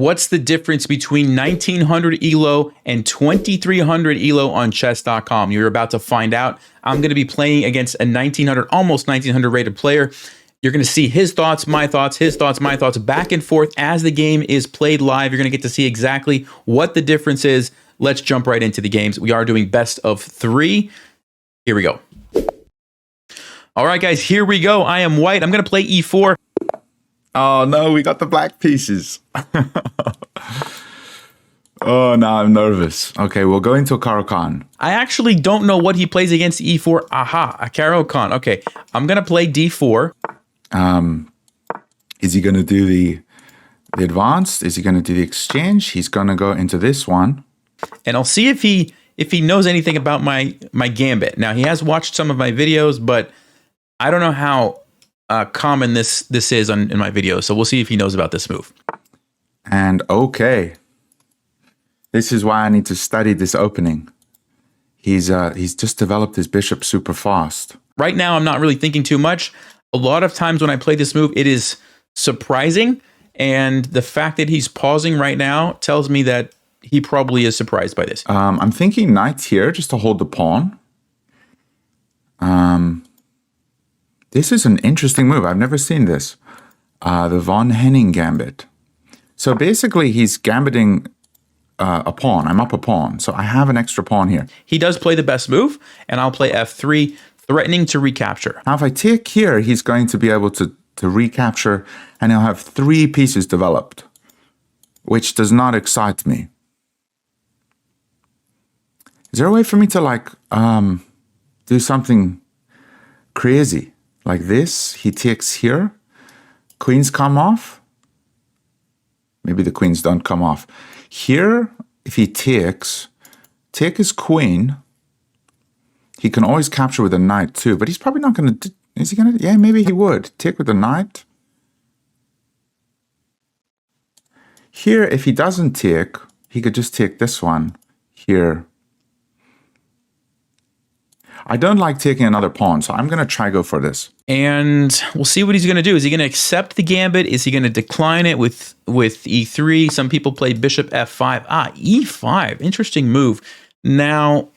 What's the difference between 1900 ELO and 2300 ELO on chess.com? You're about to find out. I'm going to be playing against a 1900, almost 1900 rated player. You're going to see his thoughts, my thoughts, his thoughts, my thoughts, back and forth as the game is played live. You're going to get to see exactly what the difference is. Let's jump right into the games. We are doing best of 3. Here we go. All right, guys, here we go. I am white. I'm going to play e4. Oh, no, we got the black pieces. Oh, now I'm nervous. Okay, we'll go into a Caro-Kann. I actually don't know what he plays against e4. Aha, a Caro-Kann. Okay, I'm going to play d4. Is he going to do the advanced? Is he going to do the exchange? He's going to go into this one. And I'll see if he knows anything about my gambit. Now, he has watched some of my videos, but I don't know how common this is in my videos. So we'll see if he knows about this move. And okay. This is why I need to study this opening. He's just developed his bishop super fast. Right now, I'm not really thinking too much. A lot of times when I play this move, it is surprising. And the fact that he's pausing right now tells me that he probably is surprised by this. I'm thinking knight here just to hold the pawn. This is an interesting move. I've never seen this. The von Henning gambit. So basically, he's gambiting a pawn. I'm up a pawn. So I have an extra pawn here. He does play the best move, and I'll play f3, threatening to recapture. Now, if I take here, he's going to be able to recapture, and he'll have 3 pieces developed, which does not excite me. Is there a way for me to, do something crazy? Like this, he takes here, queens come off. Maybe the queens don't come off. Here, if he takes, take his queen. He can always capture with a knight too, but he's probably not going to, is he going to? Yeah, maybe he would. Take with a knight. Here, if he doesn't take, he could just take this one here. I don't like taking another pawn, so I'm going to try go for this. And we'll see what he's going to do. Is he going to accept the gambit? Is he going to decline it with e3? Some people play bishop f5. E5. Interesting move. Now,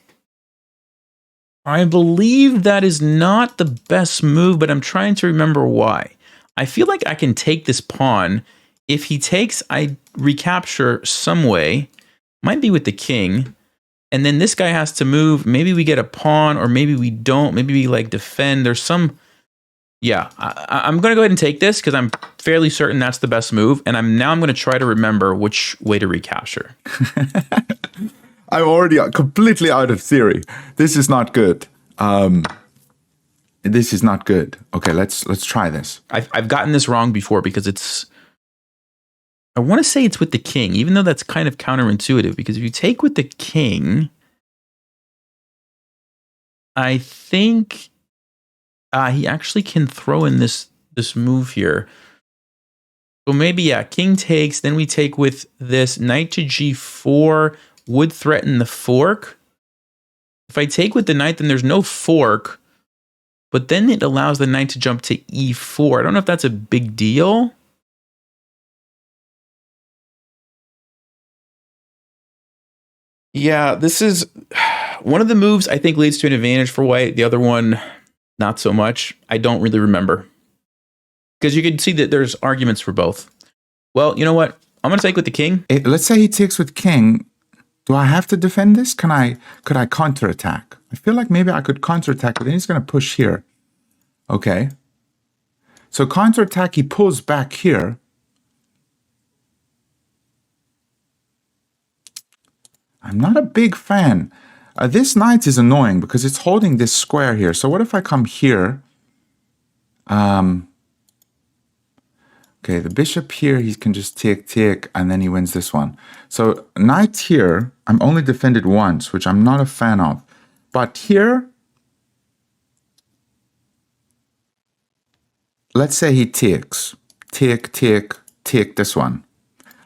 I believe that is not the best move, but I'm trying to remember why. I feel like I can take this pawn. If he takes, I recapture some way. Might be with the king. And then this guy has to move. Maybe we get a pawn, or maybe we don't. Maybe we defend. There's some. Yeah, I'm going to go ahead and take this because I'm fairly certain that's the best move. And I'm going to try to remember which way to recapture. I'm already completely out of theory. This is not good. This is not good. Okay, let's try this. I've gotten this wrong before because it's. I want to say it's with the king, even though that's kind of counterintuitive, because if you take with the king, I think he actually can throw in this move here. So maybe, yeah, king takes, then we take with this, knight to g4 would threaten the fork. If I take with the knight, then there's no fork, but then it allows the knight to jump to e4. I don't know if that's a big deal. Yeah, this is one of the moves I think leads to an advantage for white. The other one, not so much. I don't really remember. Because you can see that there's arguments for both. Well, you know what? I'm going to take with the king. Let's say he takes with king. Do I have to defend this? Could I counterattack? I feel like maybe I could counterattack, but then he's going to push here. Okay. So counterattack, he pulls back here. I'm not a big fan. This knight is annoying because it's holding this square here. So what if I come here? Okay, the bishop here, he can just take, and then he wins this one. So knight here, I'm only defended once, which I'm not a fan of. But here, let's say he takes. Take this one.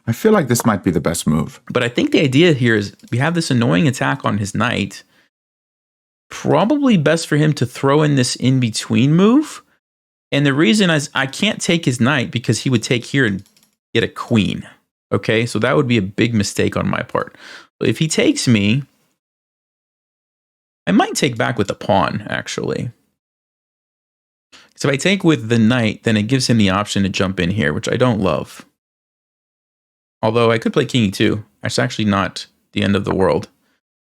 I feel like this might be the best move. But I think the idea here is we have this annoying attack on his knight. Probably best for him to throw in this in-between move. And the reason is I can't take his knight because he would take here and get a queen. Okay, so that would be a big mistake on my part. But if he takes me, I might take back with the pawn, actually. So if I take with the knight, then it gives him the option to jump in here, which I don't love. Although I could play king e2. That's actually not the end of the world.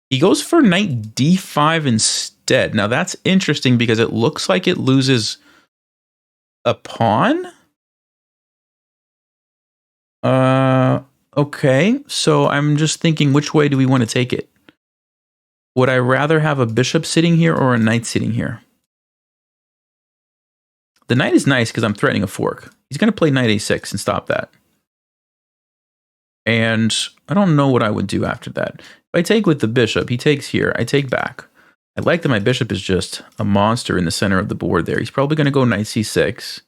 He goes for knight d5 instead. Now that's interesting because it looks like it loses a pawn. Okay, so I'm just thinking, which way do we want to take it? Would I rather have a bishop sitting here or a knight sitting here? The knight is nice because I'm threatening a fork. He's going to play knight a6 and stop that. And I don't know what I would do after that. If I take with the bishop, he takes here. I take back. I like that my bishop is just a monster in the center of the board there. He's probably going to go knight c6.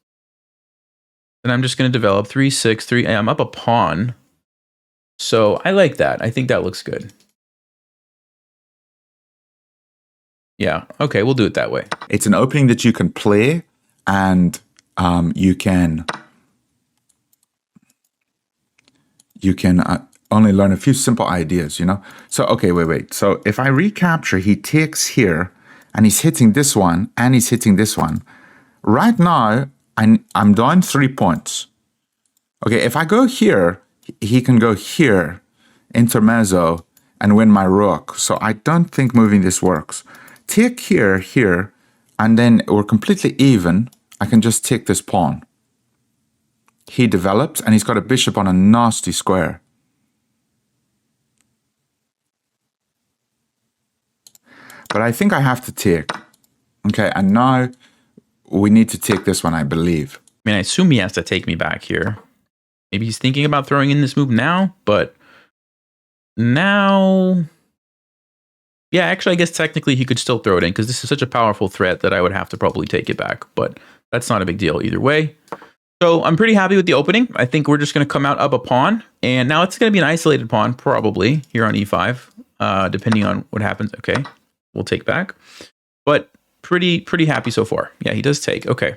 And I'm just going to develop 3-6, 3. I'm up a pawn. So I like that. I think that looks good. Yeah, okay, we'll do it that way. It's an opening that you can play, and you can only learn a few simple ideas, you know? So, okay, wait. So if I recapture, he takes here, and he's hitting this one, and he's hitting this one. Right now, I'm down 3 points. Okay, if I go here, he can go here, intermezzo, and win my rook. So I don't think moving this works. Take here, and then we're completely even. I can just take this pawn. He develops, and he's got a bishop on a nasty square. But I think I have to take. Okay, and now we need to take this one, I believe. I mean, I assume he has to take me back here. Maybe he's thinking about throwing in this move now, but now... Yeah, actually, I guess technically he could still throw it in because this is such a powerful threat that I would have to probably take it back. But that's not a big deal either way. So I'm pretty happy with the opening. I think we're just going to come out up a pawn. And now it's going to be an isolated pawn, probably, here on e5, depending on what happens. Okay, we'll take back. But pretty happy so far. Yeah, he does take. Okay.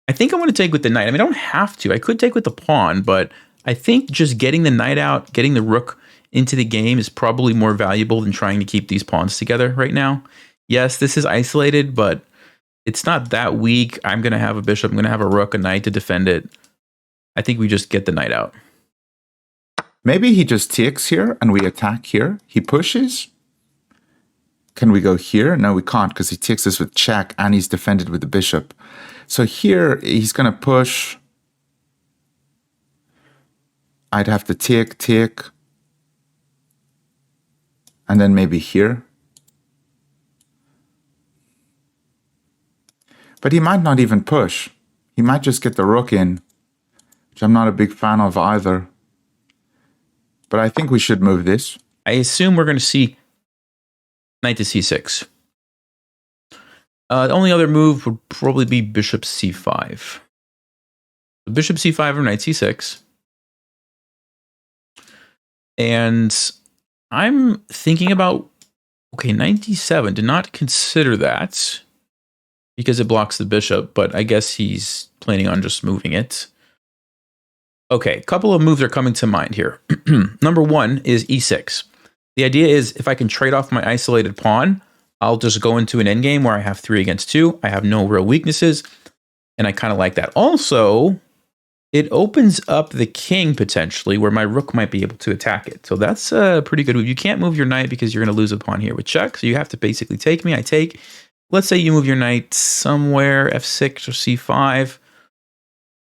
I think I want to take with the knight. I mean, I don't have to. I could take with the pawn, but I think just getting the knight out, getting the rook into the game is probably more valuable than trying to keep these pawns together right now. Yes, this is isolated, but it's not that weak. I'm going to have a bishop. I'm going to have a rook, a knight to defend it. I think we just get the knight out. Maybe he just takes here and we attack here. He pushes. Can we go here? No, we can't because he takes this with check and he's defended with the bishop. So here he's going to push. I'd have to take. And then maybe here. But he might not even push. He might just get the rook in, which I'm not a big fan of either. But I think we should move this. I assume we're going to see knight to c6. The only other move would probably be bishop c5. Bishop c5 or knight c6. And I'm thinking about, okay, knight d7. Did not consider that because it blocks the bishop, but I guess he's planning on just moving it. Okay, a couple of moves are coming to mind here. Number one is e6. The idea is if I can trade off my isolated pawn, I'll just go into an endgame where I have 3 against 2. I have no real weaknesses, and I kind of like that. Also, it opens up the king potentially where my rook might be able to attack it. So that's a pretty good move. You can't move your knight because you're going to lose a pawn here with check. So you have to basically take me. I take. Let's say you move your knight somewhere, f6 or c5.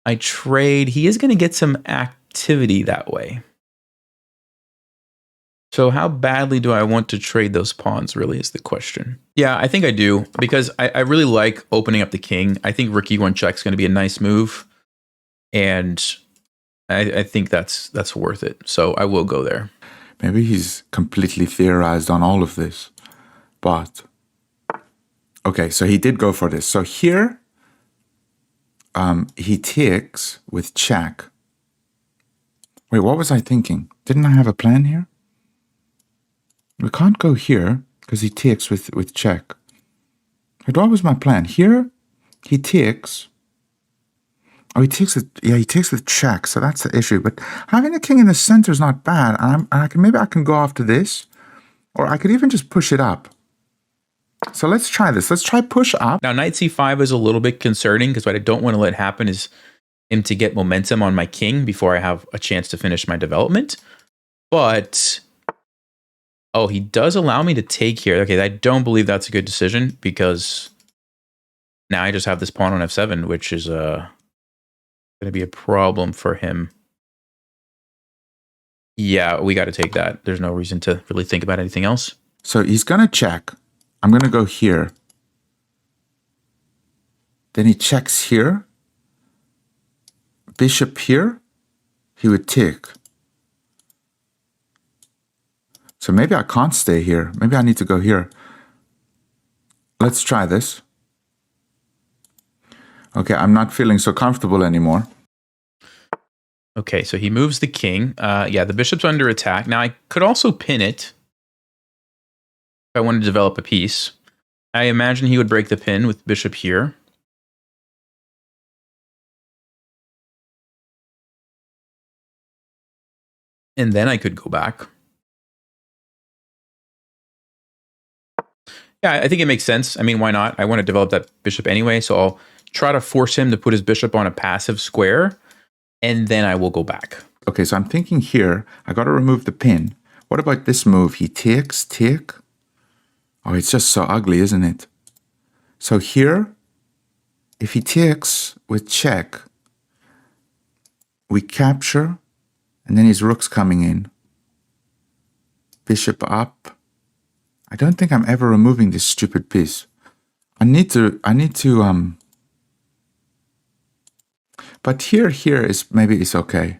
I trade. He is going to get some activity that way. So how badly do I want to trade those pawns really is the question. Yeah, I think I do because I really like opening up the king. I think rook e1 check is going to be a nice move. And I think that's worth it. So I will go there. Maybe he's completely theorized on all of this. But, okay, so he did go for this. So here, he takes with check. Wait, what was I thinking? Didn't I have a plan here? We can't go here because he takes with check. Wait, what was my plan? Here, he takes. Oh, he takes it. Yeah, he takes the check. So that's the issue. But having the king in the center is not bad. And maybe I can go after this, or I could even just push it up. So let's try this. Let's try push up. Now, knight c5 is a little bit concerning because what I don't want to let happen is him to get momentum on my king before I have a chance to finish my development. But, oh, he does allow me to take here. Okay, I don't believe that's a good decision because now I just have this pawn on f7, which is going to be a problem for him. Yeah, we got to take that. There's no reason to really think about anything else. So he's going to check. I'm going to go here. Then he checks here. Bishop here. He would take. So maybe I can't stay here. Maybe I need to go here. Let's try this. Okay, I'm not feeling so comfortable anymore. Okay, so he moves the king. Yeah, the bishop's under attack. Now, I could also pin it if I wanted to develop a piece. I imagine he would break the pin with bishop here. And then I could go back. Yeah, I think it makes sense. I mean, why not? I want to develop that bishop anyway, so I'll try to force him to put his bishop on a passive square, and then I will go back. Okay, so I'm thinking here, I got to remove the pin. What about this move? He takes, take. Oh, it's just so ugly, isn't it? So here, if he takes with check, we capture, and then his rook's coming in. Bishop up. I don't think I'm ever removing this stupid piece. I need to, but here is, maybe it's okay.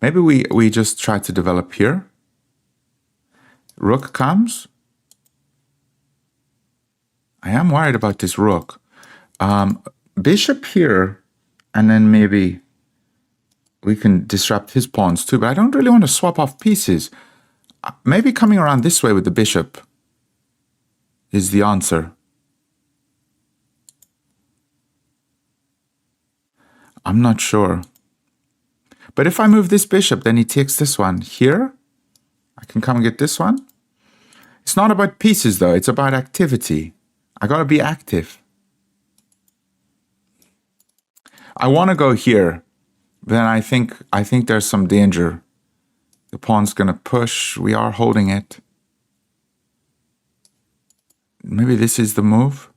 Maybe we just try to develop here. Rook comes. I am worried about this rook. Bishop here, and then maybe we can disrupt his pawns too, but I don't really want to swap off pieces. Maybe coming around this way with the bishop is the answer. I'm not sure. But if I move this bishop, then he takes this one here. I can come and get this one. It's not about pieces, though. It's about activity. I got to be active. I want to go here. Then I think there's some danger. The pawn's going to push. We are holding it. Maybe this is the move.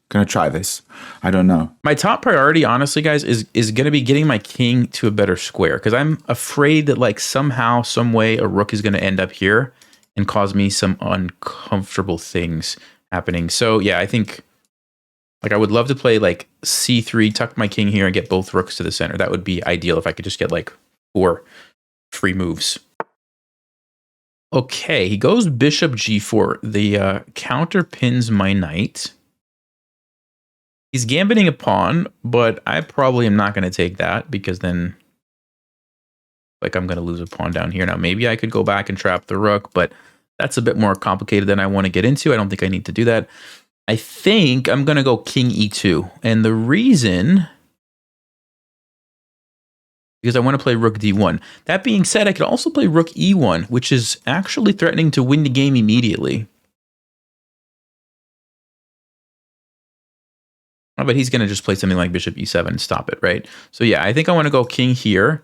Gonna try this. I don't know. My top priority, honestly, guys, is going to be getting my king to a better square because I'm afraid that like somehow, some way, a rook is going to end up here and cause me some uncomfortable things happening. So yeah, I think like I would love to play like c3, tuck my king here, and get both rooks to the center. That would be ideal if I could just get like 4 free moves. Okay, he goes bishop g4. The counter pins my knight. He's gambiting a pawn, but I probably am not going to take that because then like I'm going to lose a pawn down here. Now, maybe I could go back and trap the rook, but that's a bit more complicated than I want to get into. I don't think I need to do that. I think I'm going to go king e2. And the reason, because I want to play rook d1. That being said, I could also play rook e1, which is actually threatening to win the game immediately. Oh, but he's going to just play something like bishop e7 and stop it, right? So yeah, I think I want to go king here,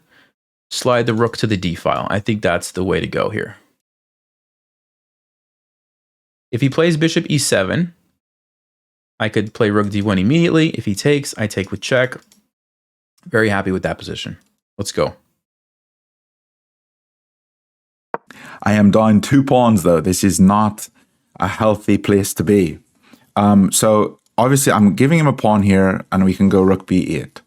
slide the rook to the d file. I think that's the way to go here. If he plays bishop e7, I could play rook d1 immediately. If he takes, I take with check. Very happy with that position. Let's go. I am down 2 pawns, though. This is not a healthy place to be. So obviously, I'm giving him a pawn here, and we can go rook b8.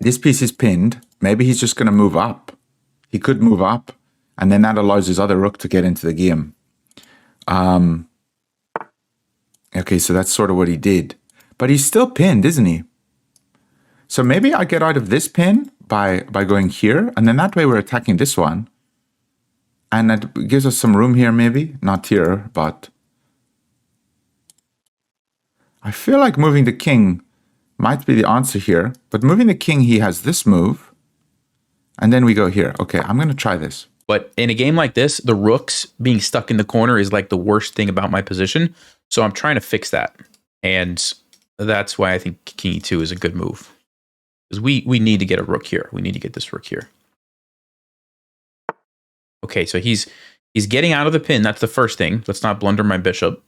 This piece is pinned. Maybe he's just going to move up. He could move up, and then that allows his other rook to get into the game. Okay, so that's sort of what he did. But he's still pinned, isn't he? So maybe I get out of this pin by going here, and then that way we're attacking this one. And it gives us some room here, maybe. Not here, but... I feel like moving the king might be the answer here. But moving the king, he has this move. And then we go here. Okay, I'm going to try this. But in a game like this, the rooks being stuck in the corner is like the worst thing about my position. So I'm trying to fix that. And that's why I think king e2 is a good move. Because we need to get a rook here. We need to get this rook here. Okay, so he's getting out of the pin. That's the first thing. Let's not blunder my bishop.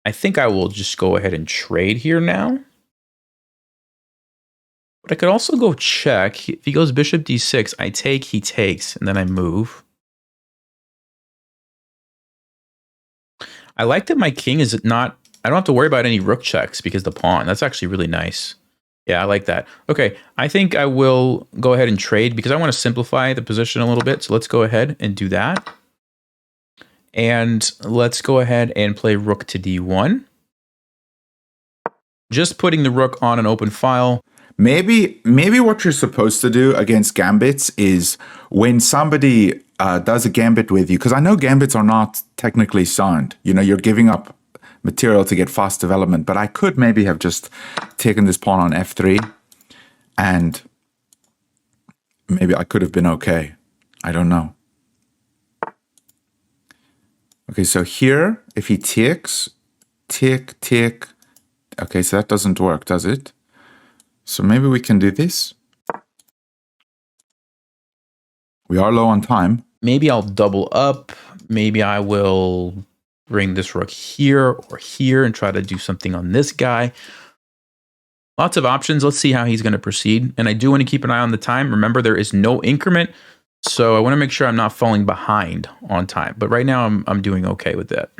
I think I will just go ahead and trade here now. But I could also go check. If he goes bishop d6, I take, he takes, and then I move. I like that my king is not... I don't have to worry about any rook checks because the pawn. That's actually really nice. Yeah, I like that. Okay, I think I will go ahead and trade because I want to simplify the position a little bit. So let's go ahead and do that. And let's go ahead and play rook to d1. Just putting the rook on an open file. Maybe what you're supposed to do against gambits is when somebody does a gambit with you, because I know gambits are not technically sound. You know, you're giving up material to get fast development, but I could maybe have just taken this pawn on f3 and maybe I could have been okay. I don't know. Okay, so here, if he takes, take, take. Okay, so that doesn't work, does it? So maybe we can do this. We are low on time. Maybe I'll double up. Maybe I will bring this rook here or here and try to do something on this guy. Lots of options. Let's see how he's going to proceed. And I do want to keep an eye on the time. Remember, there is no increment. So I want to make sure I'm not falling behind on time. But right now, I'm doing okay with that.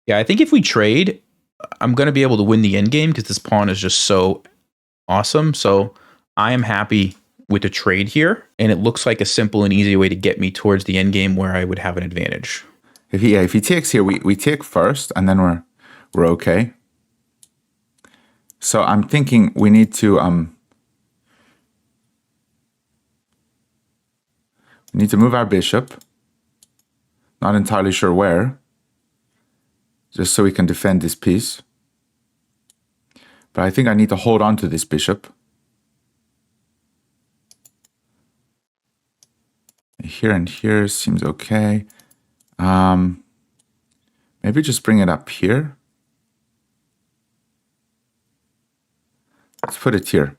Yeah, I think if we trade, I'm going to be able to win the endgame because this pawn is just so awesome. So I am happy with the trade here. And it looks like a simple and easy way to get me towards the endgame where I would have an advantage. If he takes here, we take first and then we're okay. So I'm thinking we need to move our bishop. Not entirely sure where. Just so we can defend this piece. But I think I need to hold on to this bishop. Here and here seems okay. Maybe just bring it up here. Let's put it here.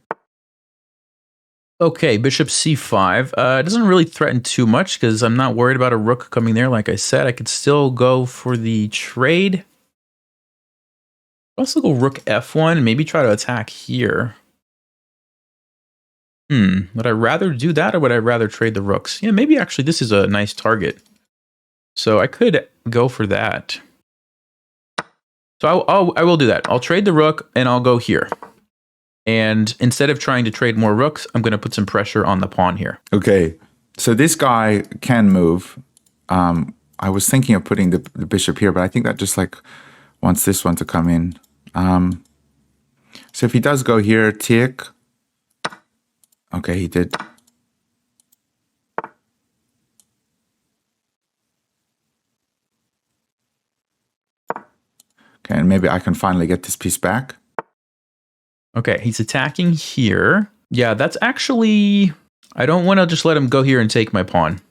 Okay, bishop c5. It doesn't really threaten too much because I'm not worried about a rook coming there. Like I said, I could still go for the trade. Also go rook f1 and maybe try to attack here. Would I rather do that or would I rather trade the rooks? Yeah, maybe actually this is a nice target. So I could go for that. So I will do that. I'll trade the rook and I'll go here. And instead of trying to trade more rooks, I'm going to put some pressure on the pawn here. Okay, so this guy can move. I was thinking of putting the bishop here, but I think that just like wants this one to come in. So if he does go here, take. Okay, he did. Okay, and maybe I can finally get this piece back. Okay, he's attacking here. Yeah, that's actually... I don't want to just let him go here and take my pawn.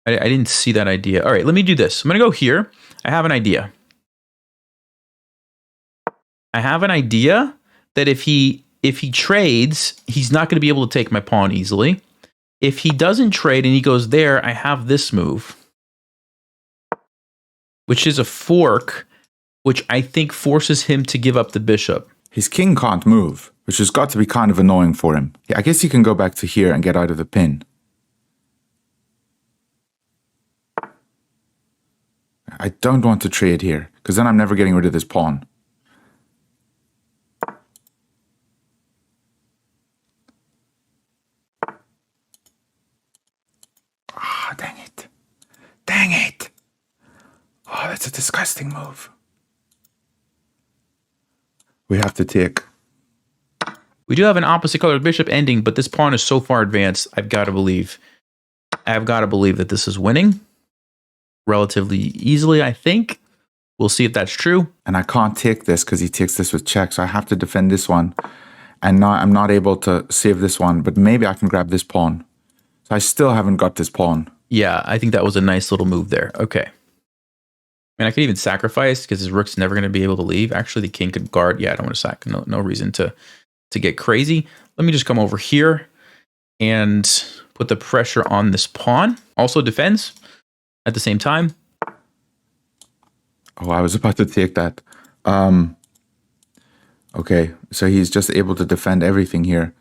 I didn't see that idea. All right, let me do this. I'm going to go here. I have an idea. I have an idea that if he trades, he's not going to be able to take my pawn easily. If he doesn't trade and he goes there, I have this move, which is a fork, which I think forces him to give up the bishop. His king can't move, which has got to be kind of annoying for him. Yeah, I guess he can go back to here and get out of the pin. I don't want to trade here, because then I'm never getting rid of this pawn. Ah, dang it. Dang it. Oh, that's a disgusting move. We have to take. We do have an opposite colored bishop ending, but this pawn is so far advanced, I've got to believe that this is winning relatively easily, I think. We'll see if that's true. And I can't take this because he takes this with check, so I have to defend this one. And now I'm not able to save this one, but maybe I can grab this pawn. So I still haven't got this pawn. Yeah, I think that was a nice little move there. Okay. And I could even sacrifice because his rook's never going to be able to leave. Actually, the king could guard. Yeah, I don't want to sack. No reason to get crazy. Let me just come over here and put the pressure on this pawn. Also defends at the same time. Oh, I was about to take that. Okay, so he's just able to defend everything here.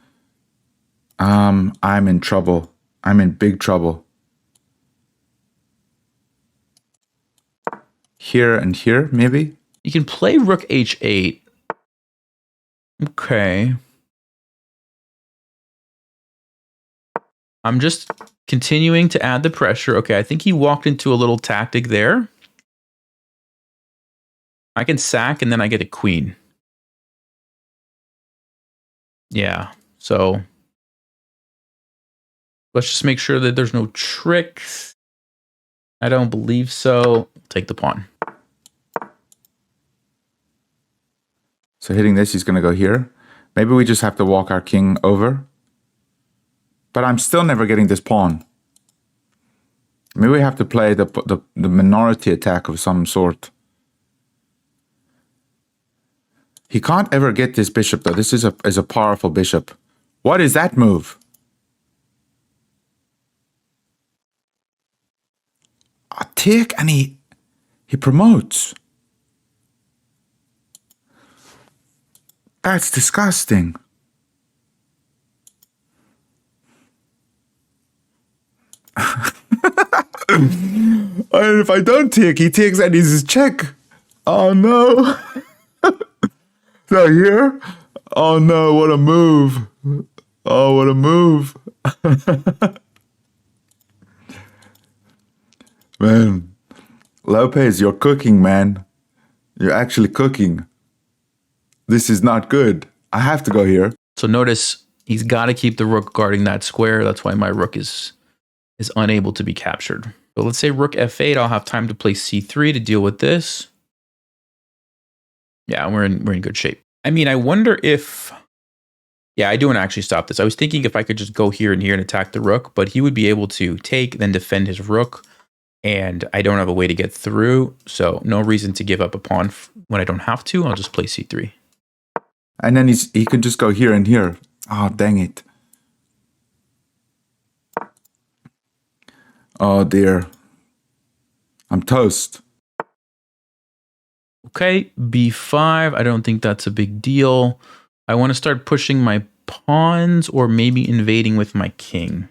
I'm in trouble. I'm in big trouble. Here and here, maybe? You can play rook h8. Okay. I'm just continuing to add the pressure. Okay, I think he walked into a little tactic there. I can sack and then I get a queen. Yeah, so let's just make sure that there's no tricks. I don't believe so. Take the pawn. So hitting this, he's going to go here. Maybe we just have to walk our king over. But I'm still never getting this pawn. Maybe we have to play the minority attack of some sort. He can't ever get this bishop, though. This is a powerful bishop. What is that move? A take, and he promotes. That's disgusting. And if I don't take, he takes and he's his check. Oh no. So here? Oh no, what a move. Oh, what a move. Man, Lopez, you're cooking, man. You're actually cooking. This is not good. I have to go here. So notice he's got to keep the rook guarding that square. That's why my rook is unable to be captured. But let's say rook f8. I'll have time to play c3 to deal with this. Yeah, we're in good shape. I mean, I wonder if... Yeah, I do want to actually stop this. I was thinking if I could just go here and here and attack the rook, but he would be able to take, then defend his rook. And I don't have a way to get through. So no reason to give up a pawn when I don't have to. I'll just play c3. And then he can just go here and here. Oh, dang it. Oh, dear. I'm toast. Okay, b5. I don't think that's a big deal. I want to start pushing my pawns or maybe invading with my king.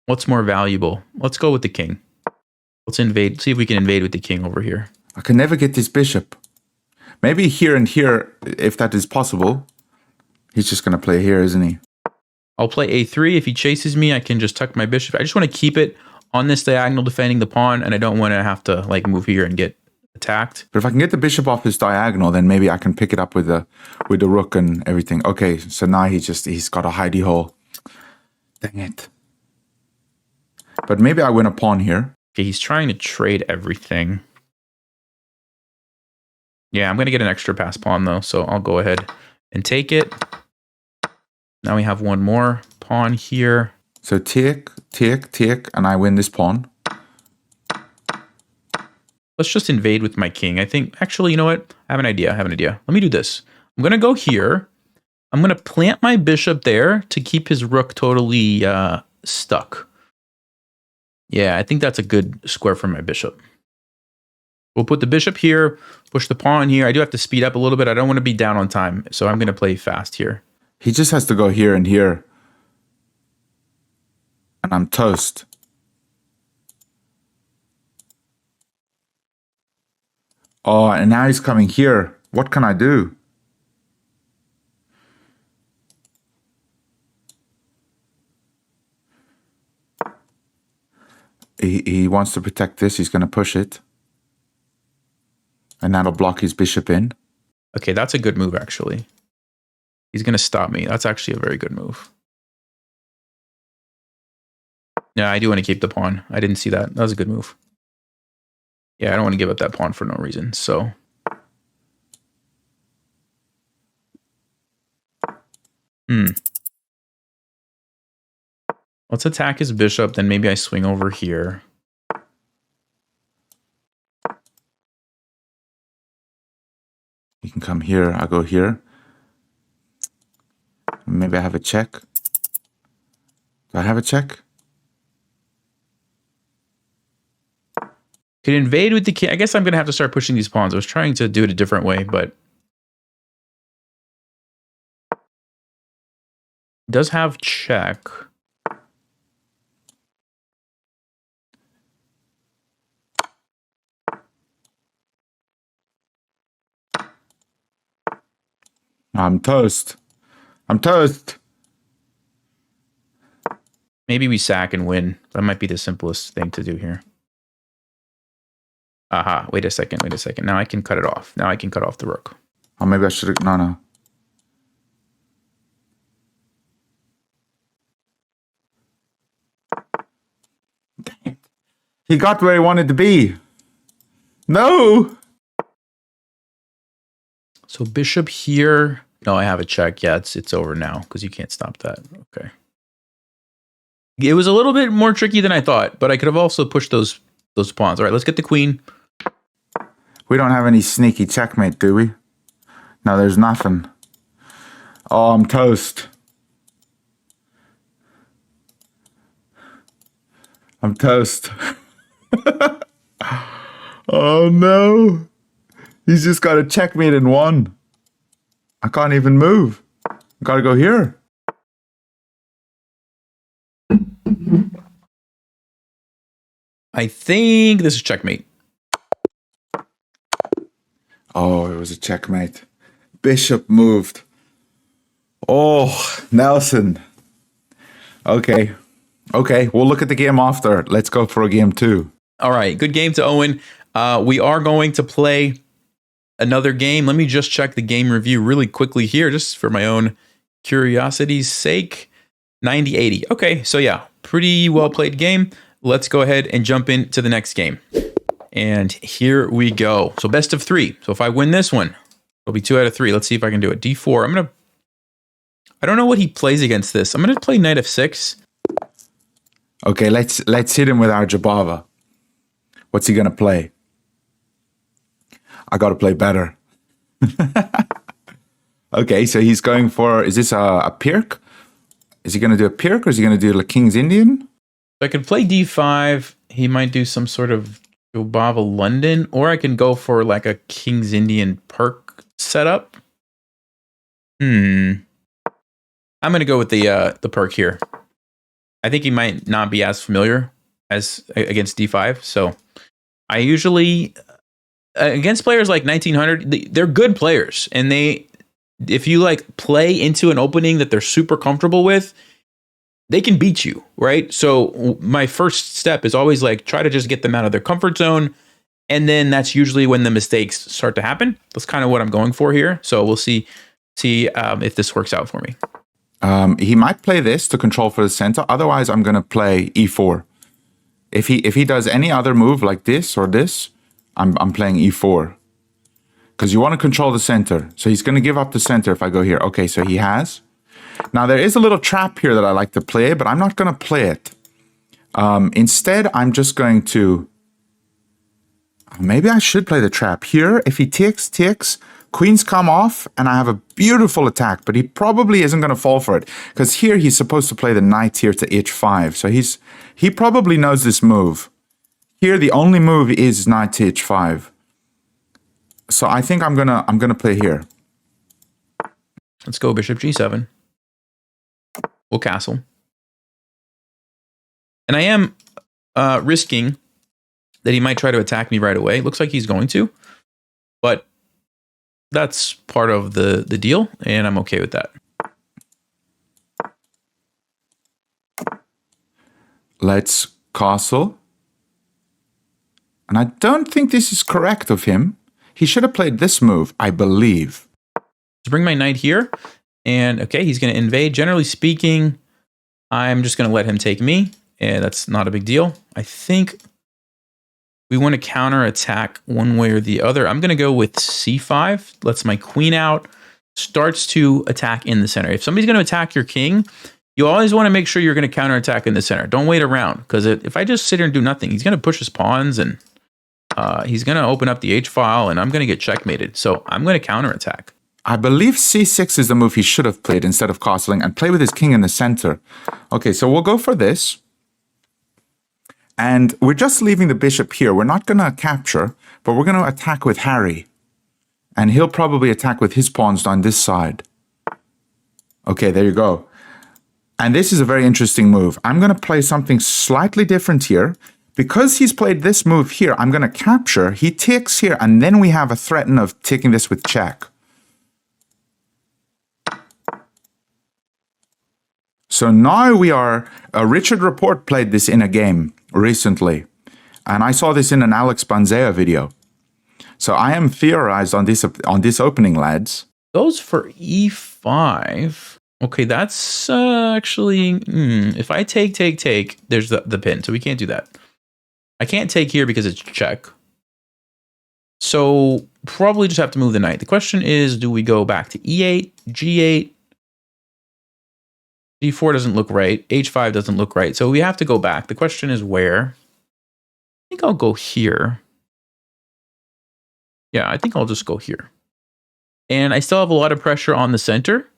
What's more valuable? Let's go with the king. Let's invade. See if we can invade with the king over here. I can never get this bishop. Maybe here and here, if that is possible. He's just going to play here, isn't he? I'll play a3. If he chases me, I can just tuck my bishop. I just want to keep it on this diagonal defending the pawn, and I don't want to have to like move here and get attacked. But if I can get the bishop off this diagonal, then maybe I can pick it up with the rook and everything. Okay, so now he's got a hidey hole. Dang it. But maybe I win a pawn here. Okay, he's trying to trade everything. Yeah, I'm going to get an extra pass pawn, though, so I'll go ahead and take it. Now we have one more pawn here. So take, and I win this pawn. Let's just invade with my king. I think, actually, you know what? I have an idea. Let me do this. I'm going to go here. I'm going to plant my bishop there to keep his rook totally stuck. Yeah, I think that's a good square for my bishop. We'll put the bishop here, push the pawn here. I do have to speed up a little bit. I don't want to be down on time, so I'm going to play fast here. He just has to go here and here. And I'm toast. Oh, and now he's coming here. What can I do? He wants to protect this. He's going to push it. And that'll block his bishop in. Okay, that's a good move, actually. He's going to stop me. That's actually a very good move. Yeah, I do want to keep the pawn. I didn't see that. That was a good move. Yeah, I don't want to give up that pawn for no reason. So, let's attack his bishop. Then maybe I swing over here. You can come here. I go here. Maybe I have a check. Do I have a check? Could invade with the king. I guess I'm going to have to start pushing these pawns. I was trying to do it a different way, but does have check. I'm toast. I'm toast. Maybe we sack and win. That might be the simplest thing to do here. Aha, wait a second. Now I can cut it off. Now I can cut off the rook. Oh, maybe I should have... No. Dang it. He got where he wanted to be. No! So bishop here. No, I have a check. Yeah, it's over now because you can't stop that. Okay. It was a little bit more tricky than I thought, but I could have also pushed those pawns. All right, let's get the queen. We don't have any sneaky checkmate, do we? No, there's nothing. Oh, I'm toast. I'm toast. Oh, no. He's just got a checkmate in one. I can't even move. I gotta go here. I think this is checkmate. Oh, it was a checkmate. Bishop moved. Oh, Nelson. Okay. We'll look at the game after. Let's go for a game 2. All right. Good game to Owen. We are going to play another game. Let me just check the game review really quickly here, just for my own curiosity's sake. 90-80. Okay. So yeah, pretty well played game. Let's go ahead and jump into the next game. And here we go. So best of 3. So if I win this one, it'll be 2 out of 3. Let's see if I can do it. D4. I don't know what he plays against this. I'm gonna play knight f6. Okay, let's hit him with our Jabava. What's he gonna play? I gotta play better. Okay, so he's going for, is this a Pirk? Is he gonna do a Pirk or is he gonna do like King's Indian? I could play d5. He might do some sort of Jobava London, or I can go for like a King's Indian perk setup. I'm gonna go with the perk here. I think he might not be as familiar as against d5. So I usually against players like 1900, they're good players, and if you like play into an opening that they're super comfortable with, they can beat you, right? So my first step is always like try to just get them out of their comfort zone. And then that's usually when the mistakes start to happen. That's kind of what I'm going for here. So we'll see if this works out for me. He might play this to control for the center. Otherwise, I'm going to play e4. If he does any other move like this or this, I'm playing e4. Because you want to control the center. So he's going to give up the center if I go here. Okay, so he has. Now, there is a little trap here that I like to play, but I'm not going to play it. Instead, I'm just going to... Maybe I should play the trap. Here, if he takes, queens come off, and I have a beautiful attack, but he probably isn't going to fall for it. Because here, he's supposed to play the knight here to h5. So he probably knows this move. Here, the only move is knight to h5. So I think I'm gonna play here. Let's go bishop g7. We'll castle. And I am risking that he might try to attack me right away. Looks like he's going to. But that's part of the deal, and I'm okay with that. Let's castle. And I don't think this is correct of him. He should have played this move, I believe. To bring my knight here, And okay, he's going to invade. Generally speaking, I'm just going to let him take me, and that's not a big deal. I think we want to counterattack one way or the other. I'm going to go with c5, lets my queen out, starts to attack in the center. If somebody's going to attack your king, you always want to make sure you're going to counterattack in the center. Don't wait around, because if I just sit here and do nothing, he's going to push his pawns, and he's going to open up the H file, and I'm going to get checkmated. So I'm going to counterattack. I believe c6 is the move he should have played instead of castling, and play with his king in the center. Okay, so we'll go for this. And we're just leaving the bishop here. We're not going to capture, but we're going to attack with Harry. And he'll probably attack with his pawns on this side. Okay, there you go. And this is a very interesting move. I'm going to play something slightly different here. Because he's played this move here, I'm going to capture. He takes here, and then we have a threat of taking this with check. So now we are... Richard Report played this in a game recently. And I saw this in an Alex Banzea video. So I am theorized on this opening, lads. Goes for e5. Okay, that's actually... if I take, there's the pin. So we can't do that. I can't take here because it's check. So probably just have to move the knight. The question is, do we go back to e8, g8? d4 doesn't look right. h5 doesn't look right. So we have to go back. The question is where? I think I'll go here. Yeah, I think I'll just go here. And I still have a lot of pressure on the center.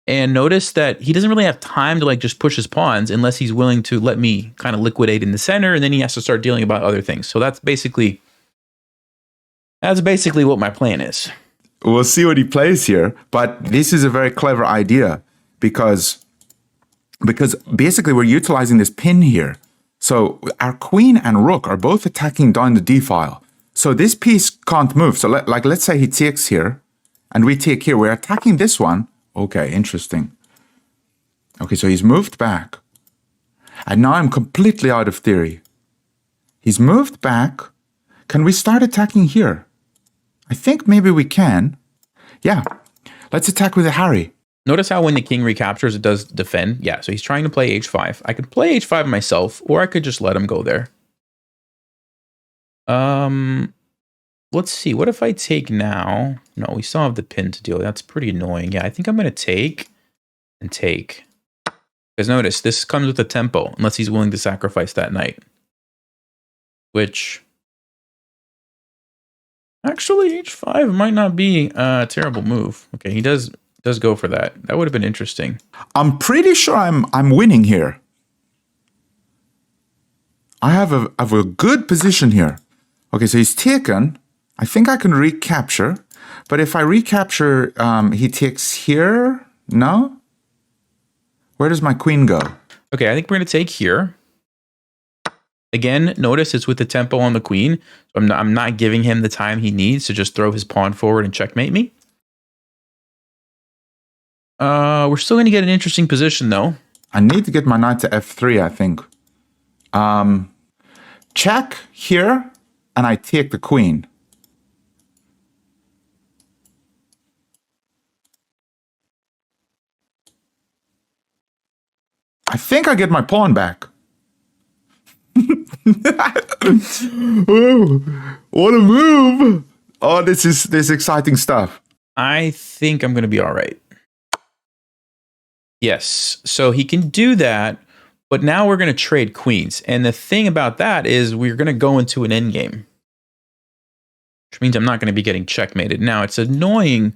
And notice that he doesn't really have time to like just push his pawns unless he's willing to let me kind of liquidate in the center, and then he has to start dealing about other things. So that's basically what my plan is. We'll see what he plays here, but this is a very clever idea because basically we're utilizing this pin here. So our queen and rook are both attacking down the d file. So this piece can't move. So let's say he takes here and we take here. We're attacking this one. Okay, interesting. Okay, so he's moved back. And now I'm completely out of theory. He's moved back. Can we start attacking here? I think maybe we can. Yeah, let's attack with a Harry. Notice how when the king recaptures, it does defend. Yeah, so he's trying to play h5. I could play h5 myself, or I could just let him go there. Let's see. What if I take now? No, we still have the pin to deal with. That's pretty annoying. Yeah, I think I'm going to take and take. Because notice, this comes with a tempo, unless he's willing to sacrifice that knight. Which... actually, h5 might not be a terrible move. Okay, he does go for that. That would have been interesting. I'm pretty sure I'm winning here. I have a good position here. Okay, so he's taken. I think I can recapture. But if I recapture, he takes here. No? Where does my queen go? Okay, I think we're going to take here. Again, notice it's with the tempo on the queen. So I'm not giving him the time he needs to just throw his pawn forward and checkmate me. We're still going to get an interesting position, though. I need to get my knight to f3, I think. Check here, and I take the queen. I think I get my pawn back. Oh, what a move! Oh, this is exciting stuff. I think I'm going to be all right. Yes, so he can do that, but now we're going to trade queens. And the thing about that is we're going to go into an endgame, which means I'm not going to be getting checkmated. Now, it's annoying,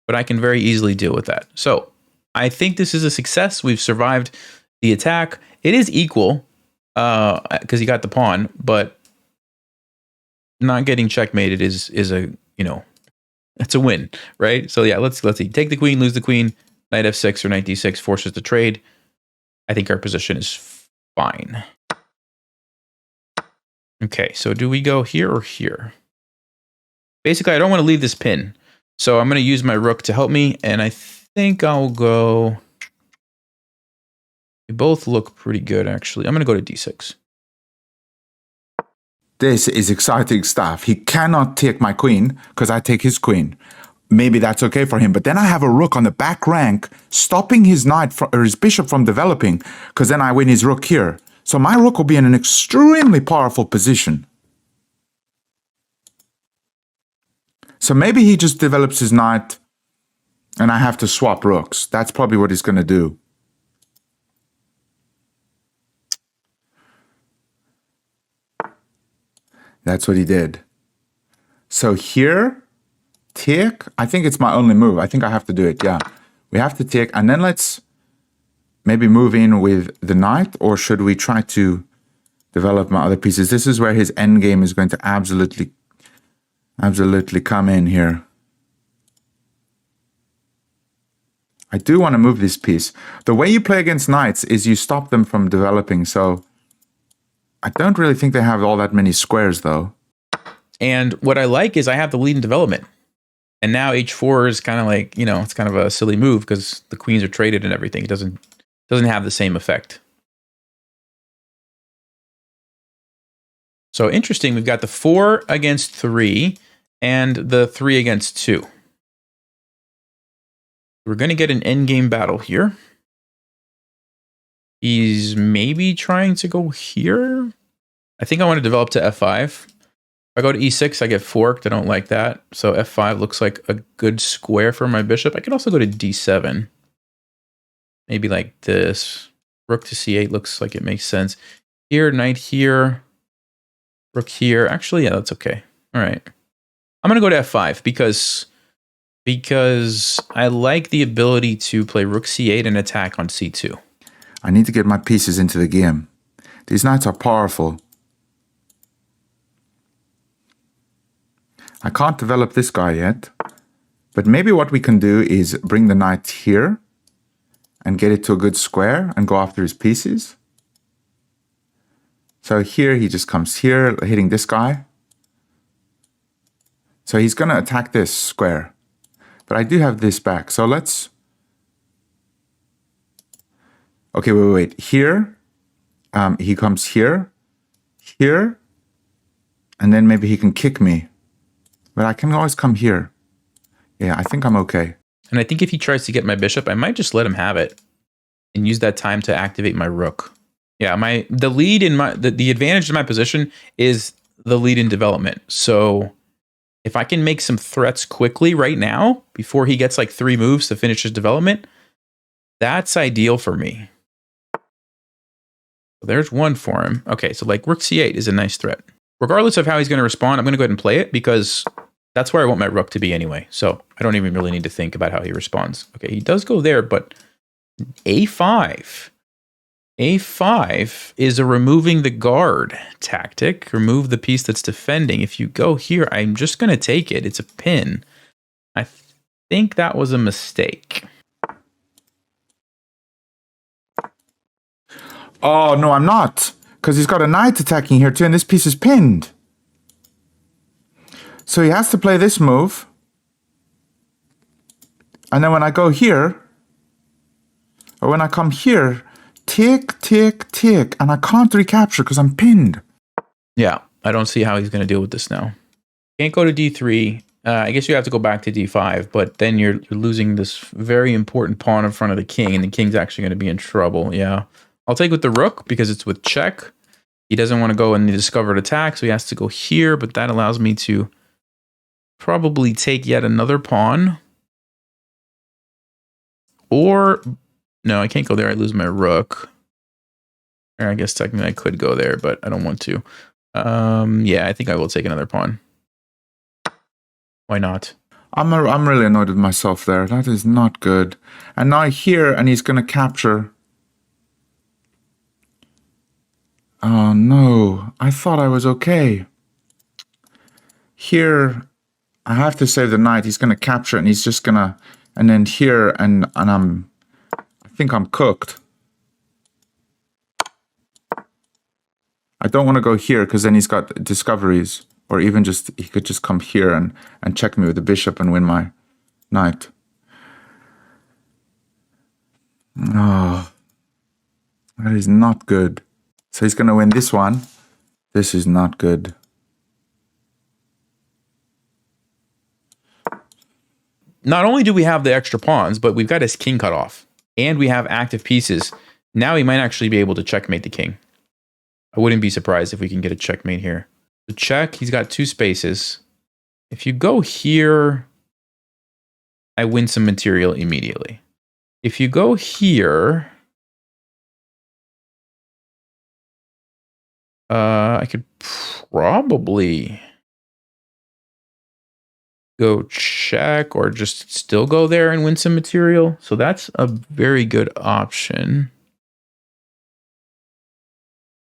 but I can very easily deal with that. So I think this is a success. We've survived the attack. It is equal because he got the pawn, but not getting checkmated is a, it's a win, right? So yeah, let's see. Take the queen, lose the queen. Knight f6 or knight d6 forces the trade. I think our position is fine. Okay, so do we go here or here? Basically, I don't want to leave this pin. So I'm going to use my rook to help me, and I think I'll go... They both look pretty good, actually. I'm going to go to d6. This is exciting stuff. He cannot take my queen because I take his queen. maybe that's okay for him. But then I have a rook on the back rank, stopping his knight or his bishop from developing, because then I win his rook here. So my rook will be in an extremely powerful position. So maybe he just develops his knight and I have to swap rooks. That's probably what he's going to do. That's what he did. So here, take. I think it's my only move. I think I have to do it. Yeah, we have to take. And then let's maybe move in with the knight. Or should we try to develop my other pieces? This is where his endgame is going to absolutely come in here. I do want to move this piece. The way you play against knights is you stop them from developing. So I don't really think they have all that many squares, though. And what I like is I have the lead in development. And now h4 is kind of like, you know, it's kind of a silly move because the queens are traded and everything. It doesn't have the same effect. So interesting, we've got the 4 against 3 and the 3 against 2. We're going to get an endgame battle here. He's maybe trying to go here. I think I want to develop to f5. If I go to e6, I get forked. I don't like that. So f5 looks like a good square for my bishop. I could also go to d7. Maybe like this. Rook to c8 looks like it makes sense. Here, knight here. Rook here. Actually, yeah, that's okay. All right. I'm going to go to f5 because I like the ability to play rook c8 and attack on c2. I need to get my pieces into the game. These knights are powerful. I can't develop this guy yet, but maybe what we can do is bring the knight here and get it to a good square and go after his pieces. So here he just comes here, hitting this guy. So he's going to attack this square, but I do have this back. So let's... Okay, wait. Here, he comes here, and then maybe he can kick me. But I can always come here. Yeah, I think I'm okay. And I think if he tries to get my bishop, I might just let him have it and use that time to activate my rook. Yeah, the advantage in my position is the lead in development. So if I can make some threats quickly right now, before he gets like 3 moves to finish his development, that's ideal for me. So there's one for him. Okay, so like rook c8 is a nice threat. Regardless of how he's going to respond, I'm going to go ahead and play it because that's where I want my rook to be anyway. So I don't even really need to think about how he responds. Okay, he does go there, but a5. a5 is a removing the guard tactic. Remove the piece that's defending. If you go here, I'm just going to take it. It's a pin. I think that was a mistake. Oh, no, I'm not. Because he's got a knight attacking here too, and this piece is pinned. So he has to play this move. And then when I go here, or when I come here, tick, tick, tick, and I can't recapture because I'm pinned. Yeah, I don't see how he's going to deal with this now. Can't go to d3. I guess you have to go back to d5, but then you're losing this very important pawn in front of the king, and the king's actually going to be in trouble. Yeah. I'll take with the rook because it's with check. He doesn't want to go in the discovered attack, so he has to go here, but that allows me to probably take yet another pawn. Or, no, I can't go there. I lose my rook. Or I guess technically I could go there, but I don't want to. Yeah, I think I will take another pawn. Why not? I'm really annoyed with myself there. That is not good. And now here, and he's going to capture... Oh no, I thought I was okay. Here, I have to save the knight. He's going to capture it, and he's just going to... And then here, and I think I'm cooked. I don't want to go here, because then he's got discoveries. Or even just, he could just come here and check me with the bishop and win my knight. Oh, that is not good. So he's going to win this one. This is not good. not only do we have the extra pawns, but we've got his king cut off. And we have active pieces. Now he might actually be able to checkmate the king. I wouldn't be surprised if we can get a checkmate here. The check, he's got 2 spaces. If you go here, I win some material immediately. If you go here, I could probably go check or just still go there and win some material. So that's a very good option.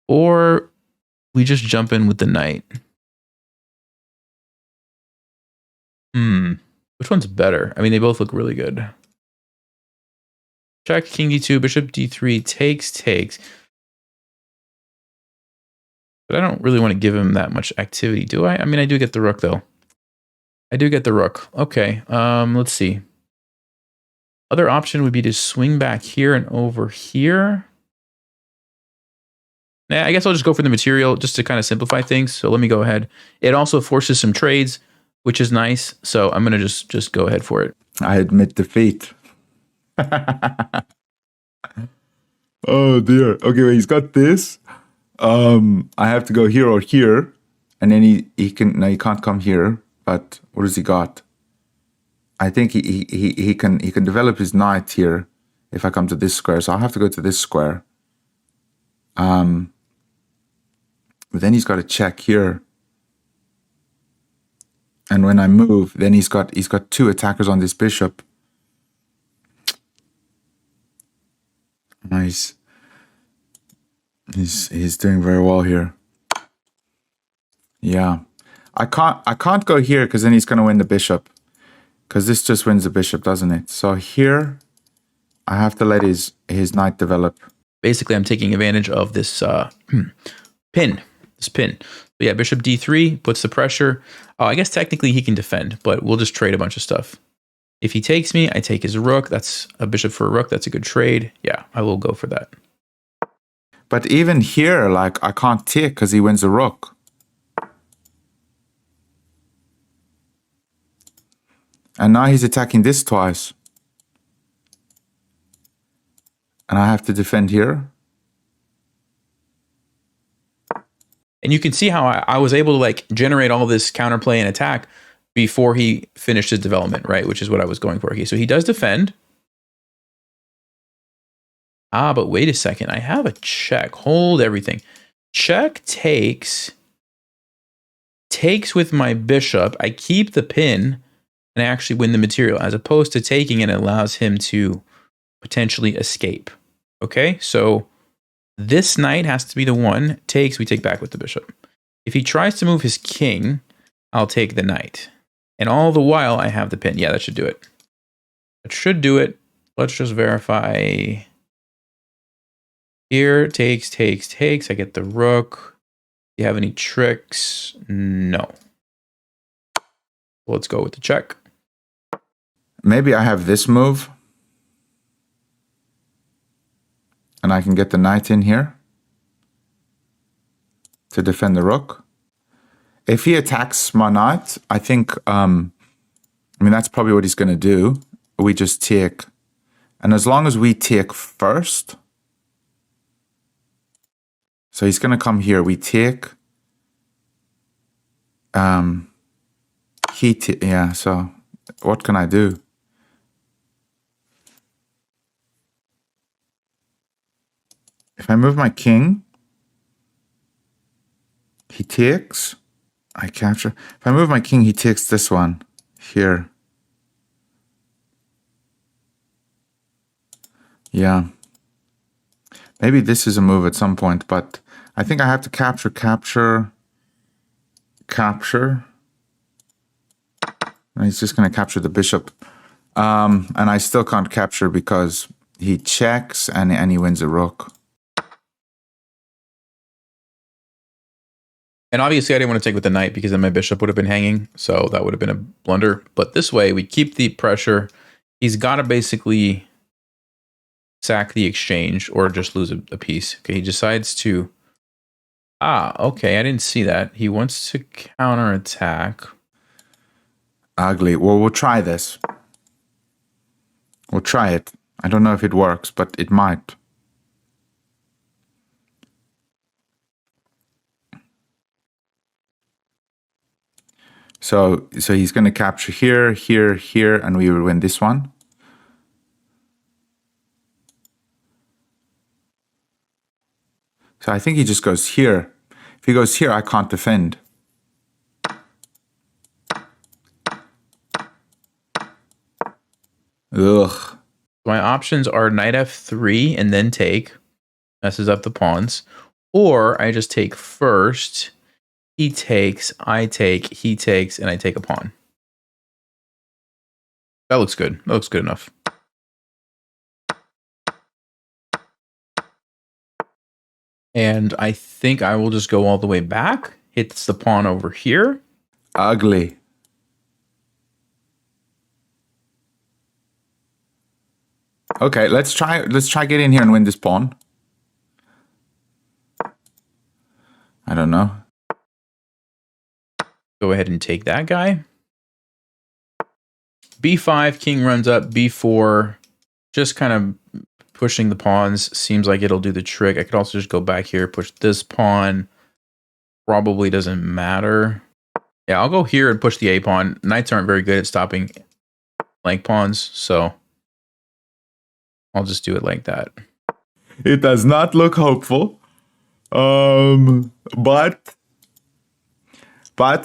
Or we just jump in with the knight. Which one's better? I mean, they both look really good. Check, king d2, bishop d3, takes. But I don't really want to give him that much activity, do I? I mean, I do get the rook, though. I do get the rook. Okay, let's see. Other option would be to swing back here and over here. I guess I'll just go for the material just to kind of simplify things. So let me go ahead. It also forces some trades, which is nice. So I'm going to just go ahead for it. I admit defeat. Oh dear. Okay, well, he's got this. I have to go here or here. And then he can't come here. But what has he got? I think he can develop his knight here if I come to this square. So I'll have to go to this square. But then he's got a check here. And when I move, then he's got 2 attackers on this bishop. Nice. He's doing very well here. Yeah. I can't go here because then he's going to win the bishop. Because this just wins the bishop, doesn't it? So here, I have to let his knight develop. Basically, I'm taking advantage of this pin. This pin. But yeah, bishop d3 puts the pressure. I guess technically he can defend, but we'll just trade a bunch of stuff. If he takes me, I take his rook. That's a bishop for a rook. That's a good trade. Yeah, I will go for that. But even here, like, I can't take because he wins a rook. And now he's attacking this twice. And I have to defend here. And you can see how I was able to like generate all this counterplay and attack before he finished his development, right? Which is what I was going for. Okay, so he does defend. But wait a second. I have a check. Hold everything. Check takes with my bishop. I keep the pin and I actually win the material, as opposed to taking it allows him to potentially escape. Okay, so this knight has to be the one. Takes, we take back with the bishop. If he tries to move his king, I'll take the knight. And all the while, I have the pin. Yeah, that should do it. That should do it. Let's just verify. Here, takes. I get the rook. Do you have any tricks? No. Let's go with the check. Maybe I have this move. And I can get the knight in here to defend the rook. If he attacks my knight, I think, I mean, that's probably what he's going to do. We just take. And as long as we take first, so he's going to come here. We take. Yeah, so what can I do? If I move my king, he takes, I capture. If I move my king, he takes this one here. Yeah. Maybe this is a move at some point, but I think I have to capture. And he's just going to capture the bishop. And I still can't capture because he checks and he wins a rook. And obviously I didn't want to take with the knight because then my bishop would have been hanging. So that would have been a blunder. But this way we keep the pressure. He's got to basically sack the exchange or just lose a piece. Okay, he decides to... okay, I didn't see that. He wants to counterattack. Ugly. Well, we'll try this. We'll try it. I don't know if it works, but it might. So he's going to capture here, here, here, and we will win this one. So I think he just goes here. If he goes here, I can't defend. Ugh. My options are knight f3 and then take. Messes up the pawns. Or I just take first. He takes, I take, he takes, and I take a pawn. That looks good. That looks good enough. And I think I will just go all the way back. Hits the pawn over here. Ugly. Okay, let's try get in here and win this pawn. I don't know. Go ahead and take that guy. B5, king runs up, B4, just kind of pushing the pawns. Seems like it'll do the trick. I could also just go back here, push this pawn. Probably doesn't matter. Yeah, I'll go here and push the A pawn. Knights aren't very good at stopping flank pawns, so I'll just do it like that. It does not look hopeful. But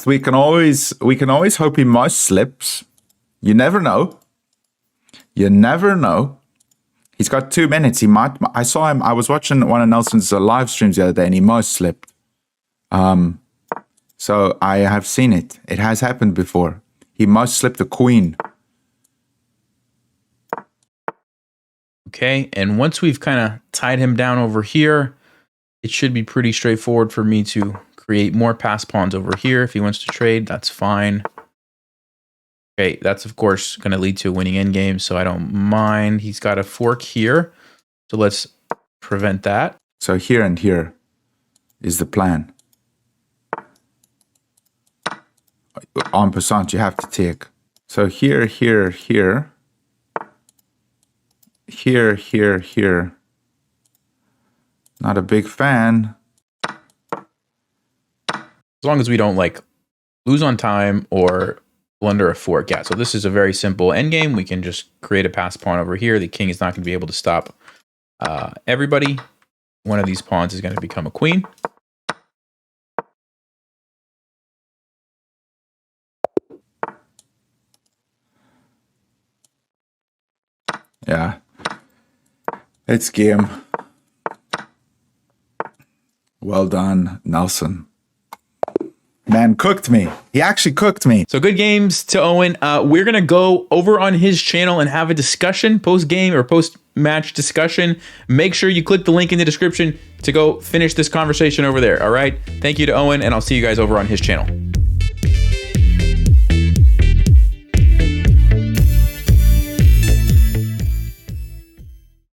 we can always hope he most slips. You never know. You never know. He's got 2 minutes. He might. I saw him. I was watching one of Nelson's live streams the other day, and he most slipped. So I have seen it. It has happened before. He most slipped a queen. Okay, and once we've kind of tied him down over here, it should be pretty straightforward for me to create more pass pawns over here. If he wants to trade, that's fine. Okay, that's of course going to lead to a winning endgame, so I don't mind. He's got a fork here, so let's prevent that. So here and here is the plan. En passant, you have to take. So here, here, here. Here, here, here. Not a big fan. As long as we don't like lose on time or blunder a fork. Yeah, so this is a very simple endgame. We can just create a pass pawn over here. The king is not going to be able to stop everybody. One of these pawns is going to become a queen. Yeah. It's game. Well done, Nelson. Man, cooked me. He actually cooked me. So good games to Owen. We're going to go over on his channel and have a discussion, post-game or post-match discussion. Make sure you click the link in the description to go finish this conversation over there, all right? Thank you to Owen, and I'll see you guys over on his channel.